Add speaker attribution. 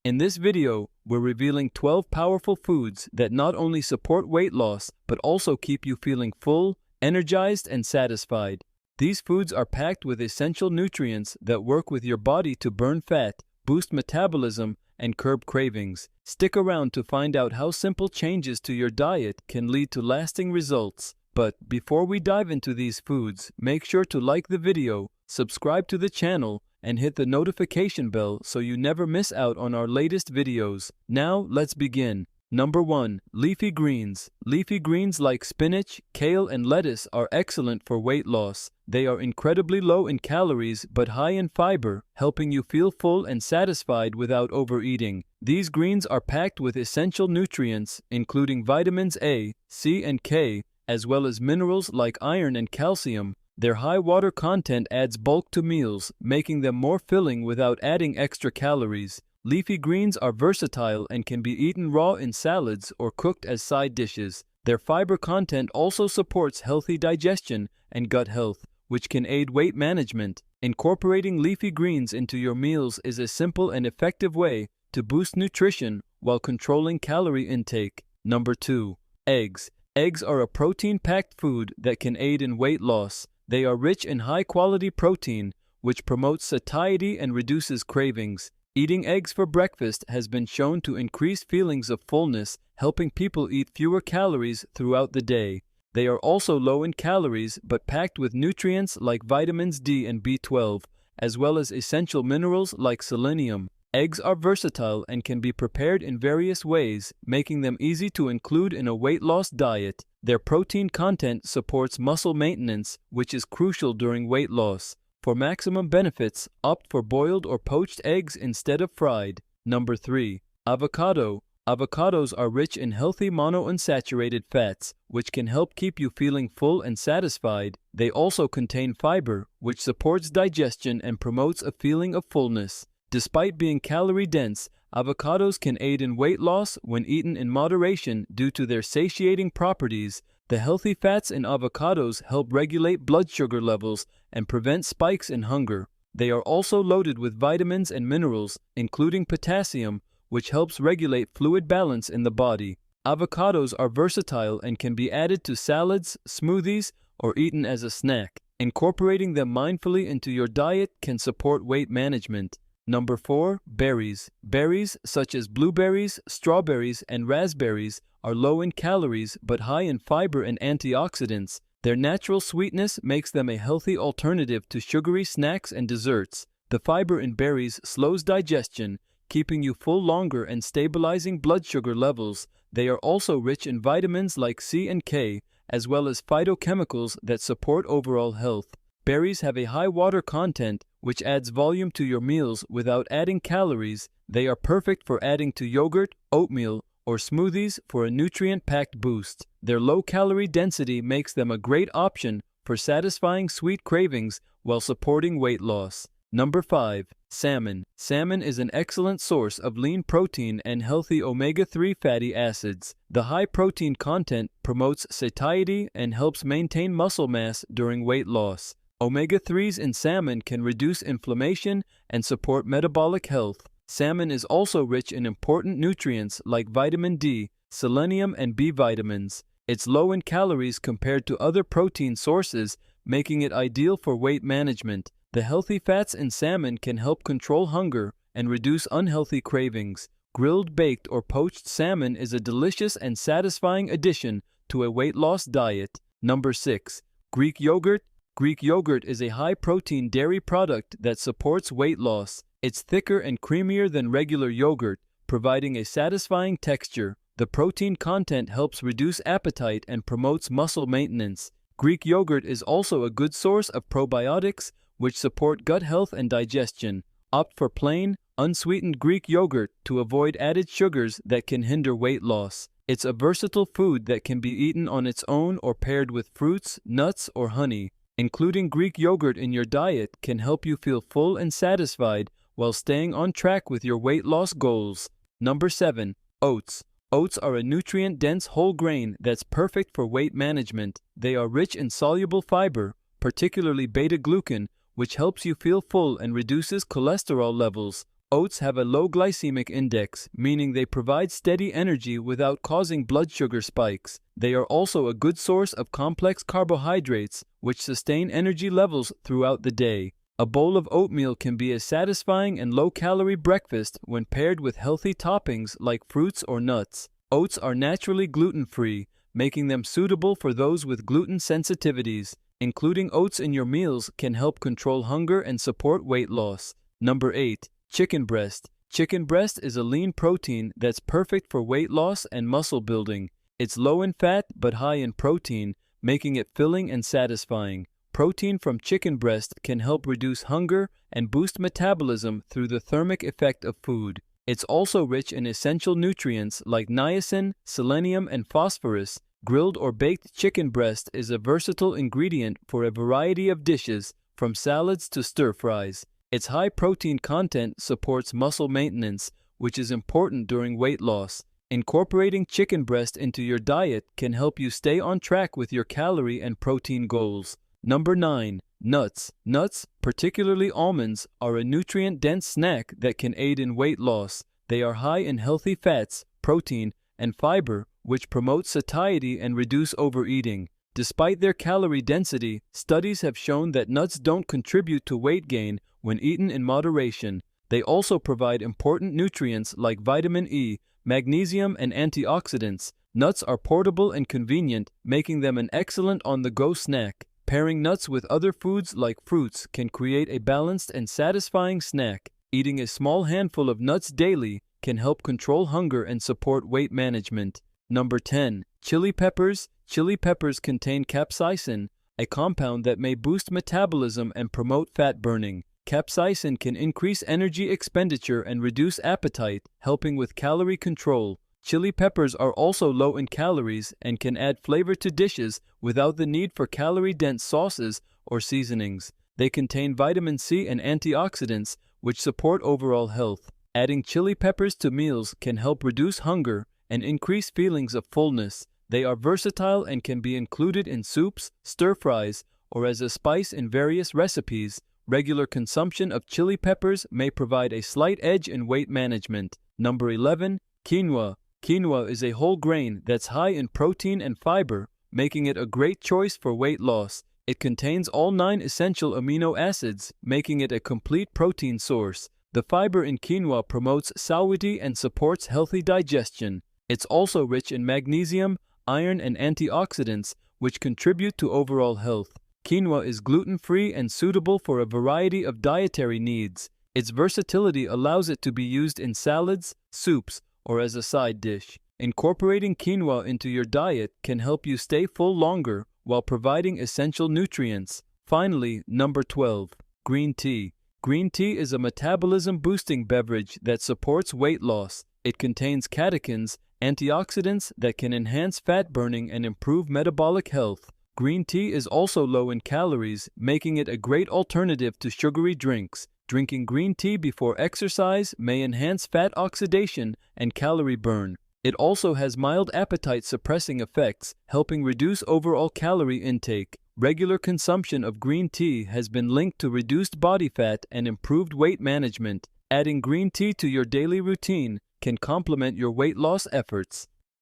Speaker 1: In this video, we're revealing 12 powerful foods that not only support weight loss, but also keep you feeling full, energized, and satisfied. These foods are packed with essential nutrients that work with your body to burn fat, boost metabolism, and curb cravings. Stick around to find out how simple changes to your diet can lead to lasting results. But before we dive into these foods, make sure to like the video, subscribe to the channel, and hit the notification bell so you never miss out on our latest videos. Now, let's begin. Number 1. Leafy greens. Leafy greens like spinach, kale, and lettuce are excellent for weight loss. They are incredibly low in calories but high in fiber, helping you feel full and satisfied without overeating. These greens are packed with essential nutrients, including vitamins A, C, and K, as well as minerals like iron and calcium. Their high water content adds bulk to meals, making them more filling without adding extra calories. Leafy greens are versatile and can be eaten raw in salads or cooked as side dishes. Their fiber content also supports healthy digestion and gut health, which can aid weight management. Incorporating leafy greens into your meals is a simple and effective way to boost nutrition while controlling calorie intake. Number 2. Eggs. Eggs are a protein-packed food that can aid in weight loss. They are rich in high-quality protein, which promotes satiety and reduces cravings. Eating eggs for breakfast has been shown to increase feelings of fullness, helping people eat fewer calories throughout the day. They are also low in calories but packed with nutrients like vitamins D and B12, as well as essential minerals like selenium. Eggs are versatile and can be prepared in various ways, making them easy to include in a weight loss diet. Their protein content supports muscle maintenance, which is crucial during weight loss. For maximum benefits, opt for boiled or poached eggs instead of fried. Number 3. Avocado. Avocados are rich in healthy monounsaturated fats, which can help keep you feeling full and satisfied. They also contain fiber, which supports digestion and promotes a feeling of fullness. Despite being calorie-dense, avocados can aid in weight loss when eaten in moderation due to their satiating properties. The healthy fats in avocados help regulate blood sugar levels and prevent spikes in hunger. They are also loaded with vitamins and minerals, including potassium, which helps regulate fluid balance in the body. Avocados are versatile and can be added to salads, smoothies, or eaten as a snack. Incorporating them mindfully into your diet can support weight management. Number 4. Berries. Berries such as blueberries, strawberries, and raspberries are low in calories but high in fiber and antioxidants. Their natural sweetness makes them a healthy alternative to sugary snacks and desserts. The fiber in berries slows digestion, keeping you full longer and stabilizing blood sugar levels. They are also rich in vitamins like C and K, as well as phytochemicals that support overall health. Berries have a high water content, which adds volume to your meals without adding calories. They are perfect for adding to yogurt, oatmeal, or smoothies for a nutrient-packed boost. Their low-calorie density makes them a great option for satisfying sweet cravings while supporting weight loss. Number 5. Salmon. Salmon is an excellent source of lean protein and healthy omega-3 fatty acids. The high protein content promotes satiety and helps maintain muscle mass during weight loss. Omega-3s in salmon can reduce inflammation and support metabolic health. Salmon is also rich in important nutrients like vitamin D, selenium, and B vitamins. It's low in calories compared to other protein sources, making it ideal for weight management. The healthy fats in salmon can help control hunger and reduce unhealthy cravings. Grilled, baked, or poached salmon is a delicious and satisfying addition to a weight loss diet. Number 6. Greek yogurt. Greek yogurt is a high-protein dairy product that supports weight loss. It's thicker and creamier than regular yogurt, providing a satisfying texture. The protein content helps reduce appetite and promotes muscle maintenance. Greek yogurt is also a good source of probiotics, which support gut health and digestion. Opt for plain, unsweetened Greek yogurt to avoid added sugars that can hinder weight loss. It's a versatile food that can be eaten on its own or paired with fruits, nuts, or honey. Including Greek yogurt in your diet can help you feel full and satisfied while staying on track with your weight loss goals. Number 7. Oats. Oats are a nutrient-dense whole grain that's perfect for weight management. They are rich in soluble fiber, particularly beta-glucan, which helps you feel full and reduces cholesterol levels. Oats have a low glycemic index, meaning they provide steady energy without causing blood sugar spikes. They are also a good source of complex carbohydrates, which sustain energy levels throughout the day. A bowl of oatmeal can be a satisfying and low-calorie breakfast when paired with healthy toppings like fruits or nuts. Oats are naturally gluten-free, making them suitable for those with gluten sensitivities. Including oats in your meals can help control hunger and support weight loss. Number 8. Chicken breast. Chicken breast is a lean protein that's perfect for weight loss and muscle building. It's low in fat but high in protein, making it filling and satisfying. Protein from chicken breast can help reduce hunger and boost metabolism through the thermic effect of food. It's also rich in essential nutrients like niacin, selenium, and phosphorus. Grilled or baked chicken breast is a versatile ingredient for a variety of dishes, from salads to stir-fries. Its high protein content supports muscle maintenance, which is important during weight loss. Incorporating chicken breast into your diet can help you stay on track with your calorie and protein goals. Number 9. Nuts. Nuts, particularly almonds, are a nutrient-dense snack that can aid in weight loss. They are high in healthy fats, protein, and fiber, which promote satiety and reduce overeating. Despite their calorie density, studies have shown that nuts don't contribute to weight gain when eaten in moderation. They also provide important nutrients like vitamin E, magnesium, and antioxidants. Nuts are portable and convenient, making them an excellent on-the-go snack. Pairing nuts with other foods like fruits can create a balanced and satisfying snack. Eating a small handful of nuts daily can help control hunger and support weight management. Number 10. Chili peppers. Chili peppers contain capsaicin, a compound that may boost metabolism and promote fat burning. Capsaicin can increase energy expenditure and reduce appetite, helping with calorie control. Chili peppers are also low in calories and can add flavor to dishes without the need for calorie-dense sauces or seasonings. They contain vitamin C and antioxidants, which support overall health. Adding chili peppers to meals can help reduce hunger and increase feelings of fullness. They are versatile and can be included in soups, stir-fries, or as a spice in various recipes. Regular consumption of chili peppers may provide a slight edge in weight management. Number 11. Quinoa. Quinoa is a whole grain that's high in protein and fiber, making it a great choice for weight loss. It contains all 9 essential amino acids, making it a complete protein source. The fiber in quinoa promotes satiety and supports healthy digestion. It's also rich in magnesium, iron, and antioxidants, which contribute to overall health. Quinoa is gluten-free and suitable for a variety of dietary needs. Its versatility allows it to be used in salads, soups, or as a side dish. Incorporating quinoa into your diet can help you stay full longer while providing essential nutrients. Finally, number 12. Green tea. Green tea is a metabolism-boosting beverage that supports weight loss. It contains catechins, antioxidants that can enhance fat burning and improve metabolic health. Green tea is also low in calories, making it a great alternative to sugary drinks. Drinking green tea before exercise may enhance fat oxidation and calorie burn. It also has mild appetite-suppressing effects, helping reduce overall calorie intake. Regular consumption of green tea has been linked to reduced body fat and improved weight management. Adding green tea to your daily routine can complement your weight loss efforts.